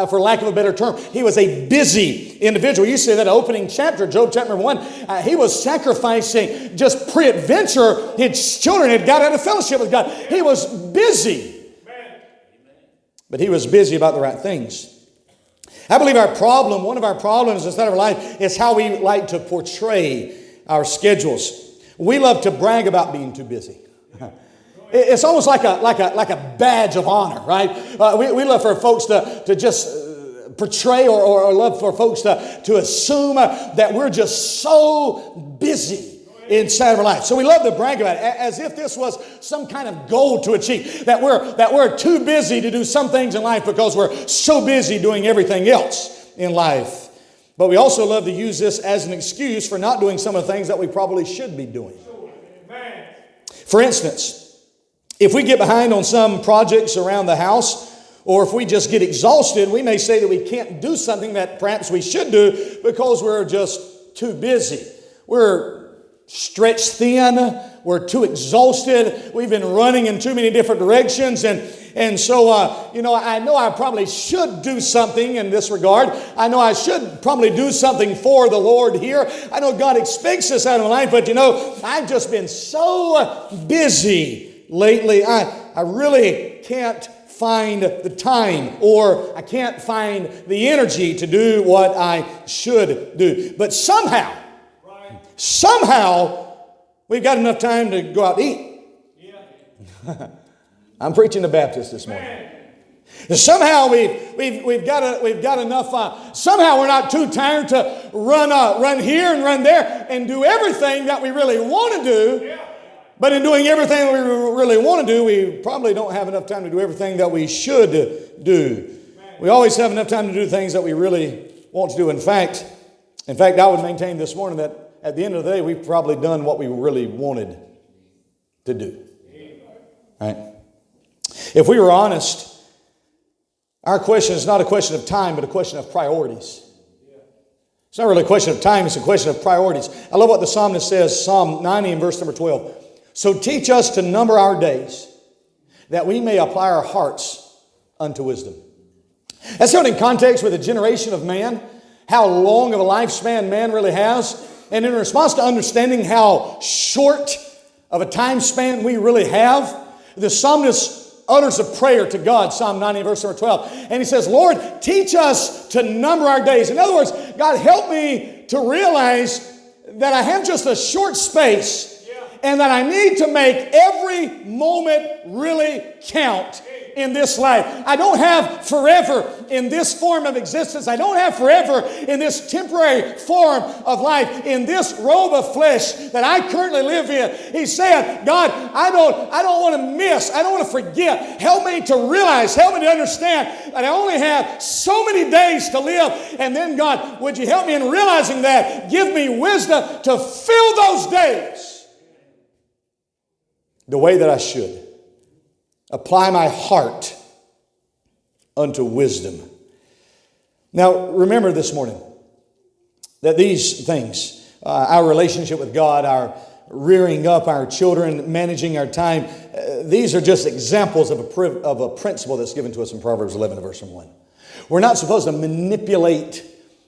for lack of a better term. He was a busy individual. You see that opening chapter, Job chapter 1. He was sacrificing just pre-adventure. His children had got out of fellowship with God. He was busy. But he was busy about the right things. I believe one of our problems inside of our life is how we like to portray our schedules. We love to brag about being too busy. It's almost like a badge of honor, right? We love for folks to just portray or love for folks to assume that we're just so busy inside of our life. So we love to brag about it as if this was some kind of goal to achieve, that we're too busy to do some things in life because we're so busy doing everything else in life. But we also love to use this as an excuse for not doing some of the things that we probably should be doing. For instance, if we get behind on some projects around the house, or if we just get exhausted, we may say that we can't do something that perhaps we should do because we're just too busy. We're stretched thin. We're too exhausted. We've been running in too many different directions. And so, I know I probably should do something in this regard. I know I should probably do something for the Lord here. I know God expects this out of my life, but I've just been so busy lately. I really can't find the time, or I can't find the energy to do what I should do. But somehow, we've got enough time to go out to eat. Yeah. I'm preaching to Baptists this morning. Somehow we've got enough. Somehow we're not too tired to run here and run there and do everything that we really want to do. Yeah. But in doing everything that we really want to do, we probably don't have enough time to do everything that we should do. We always have enough time to do things that we really want to do. In fact, I would maintain this morning that at the end of the day, we've probably done what we really wanted to do. Right? If we were honest, our question is not a question of time, but a question of priorities. It's not really a question of time, it's a question of priorities. I love what the psalmist says, Psalm 90 and verse number 12. So teach us to number our days, that we may apply our hearts unto wisdom. That's held in context with the generation of man, how long of a lifespan man really has. And in response to understanding how short of a time span we really have, the psalmist utters a prayer to God, Psalm 90, verse number 12. And he says, Lord, teach us to number our days. In other words, God, help me to realize that I have just a short space and that I need to make every moment really count in this life. I don't have forever in this form of existence. I don't have forever in this temporary form of life, in this robe of flesh that I currently live in. He said, God, I don't want to miss. I don't want to forget. Help me to realize, help me to understand that I only have so many days to live. And then, God, would you help me in realizing that? Give me wisdom to fill those days the way that I should. Apply my heart unto wisdom. Now, remember this morning that these things, our relationship with God, our rearing up our children, managing our time, these are just examples of a principle that's given to us in Proverbs 11, verse 1. We're not supposed to manipulate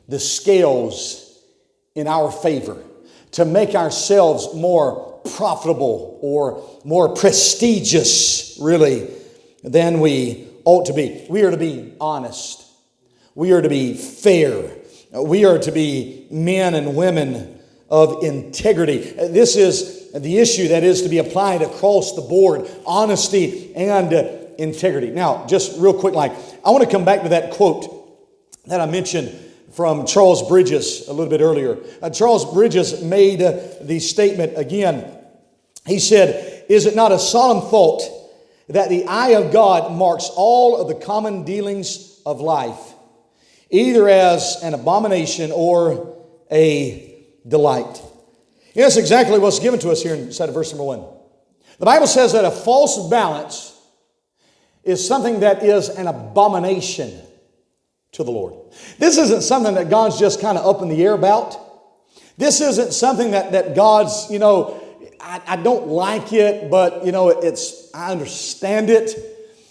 the scales in our favor to make ourselves more profitable or more prestigious, really, than we ought to be. We are to be honest. We are to be fair. We are to be men and women of integrity. This is the issue that is to be applied across the board: honesty and integrity. Now, just real quick, I want to come back to that quote that I mentioned from Charles Bridges a little bit earlier. Charles Bridges made the statement again. He said, "Is it not a solemn thought that the eye of God marks all of the common dealings of life, either as an abomination or a delight?" That's exactly what's given to us here inside of verse number 1. The Bible says that a false balance is something that is an abomination to the Lord. This isn't something that God's just kind of up in the air about. This isn't something that God's, I don't like it, but, I understand it.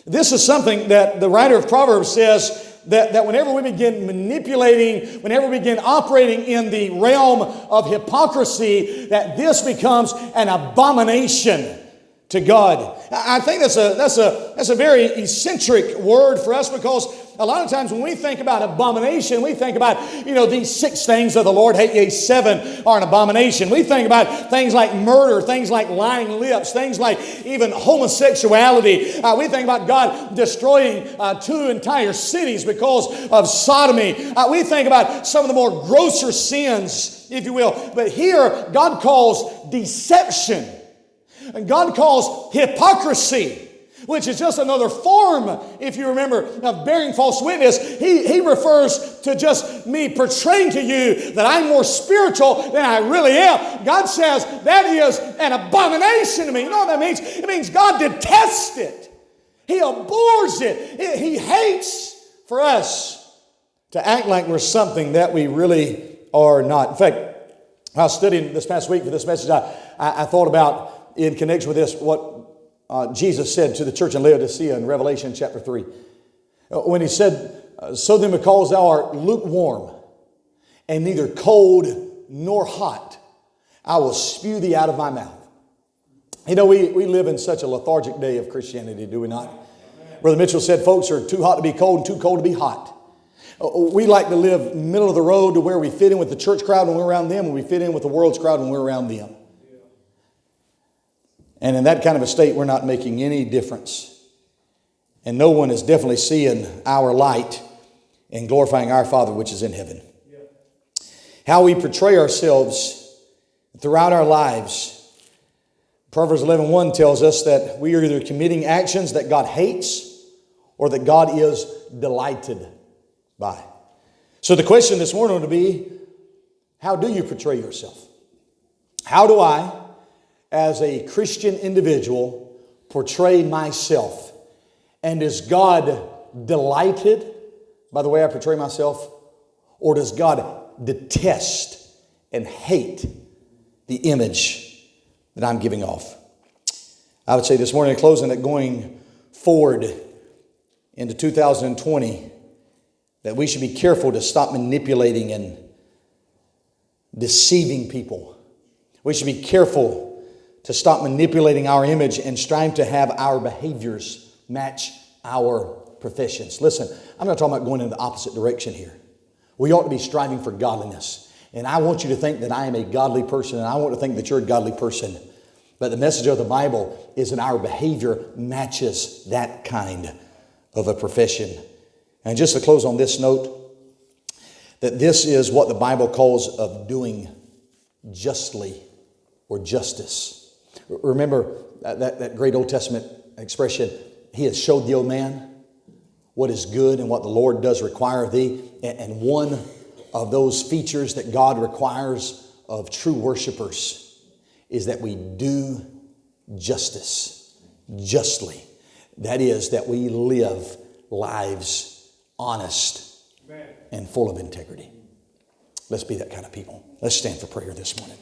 This is something that the writer of Proverbs says that whenever we begin manipulating, whenever we begin operating in the realm of hypocrisy, that this becomes an abomination to God. I think that's a very eccentric word for us, because a lot of times when we think about abomination, we think about, these 6 things of the Lord hate, yea, 7 are an abomination. We think about things like murder, things like lying lips, things like even homosexuality. We think about God destroying 2 entire cities because of sodomy. We think about some of the more grosser sins, if you will. But here, God calls deception. And God calls hypocrisy, which is just another form, if you remember, of bearing false witness. He refers to just me portraying to you that I'm more spiritual than I really am. God says that is an abomination to me. You know what that means? It means God detests it. He abhors it. He hates for us to act like we're something that we really are not. In fact, I was studying this past week for this message. I thought about, in connection with this, what Jesus said to the church in Laodicea in Revelation chapter 3. When He said, so then because thou art lukewarm and neither cold nor hot, I will spew thee out of my mouth. We live in such a lethargic day of Christianity, do we not? Brother Mitchell said folks are too hot to be cold and too cold to be hot. We like to live middle of the road to where we fit in with the church crowd when we're around them, and we fit in with the world's crowd when we're around them. And in that kind of a state, we're not making any difference. And no one is definitely seeing our light and glorifying our Father which is in heaven. Yeah. How we portray ourselves throughout our lives. Proverbs 11:1 tells us that we are either committing actions that God hates or that God is delighted by. So the question this morning would be, how do you portray yourself? How do I, as a Christian individual, portray myself? And is God delighted by the way I portray myself? Or does God detest and hate the image that I'm giving off? I would say this morning in closing that going forward into 2020, that we should be careful to stop manipulating and deceiving people. We should be careful to stop manipulating our image and strive to have our behaviors match our professions. Listen, I'm not talking about going in the opposite direction here. We ought to be striving for godliness. And I want you to think that I am a godly person, and I want to think that you're a godly person. But the message of the Bible is that our behavior matches that kind of a profession. And just to close on this note, that this is what the Bible calls of doing justly or justice. Remember that great Old Testament expression, He has showed thee, O man, what is good and what the Lord does require of thee. And one of those features that God requires of true worshipers is that we do justice justly. That is, that we live lives honest and full of integrity. Let's be that kind of people. Let's stand for prayer this morning.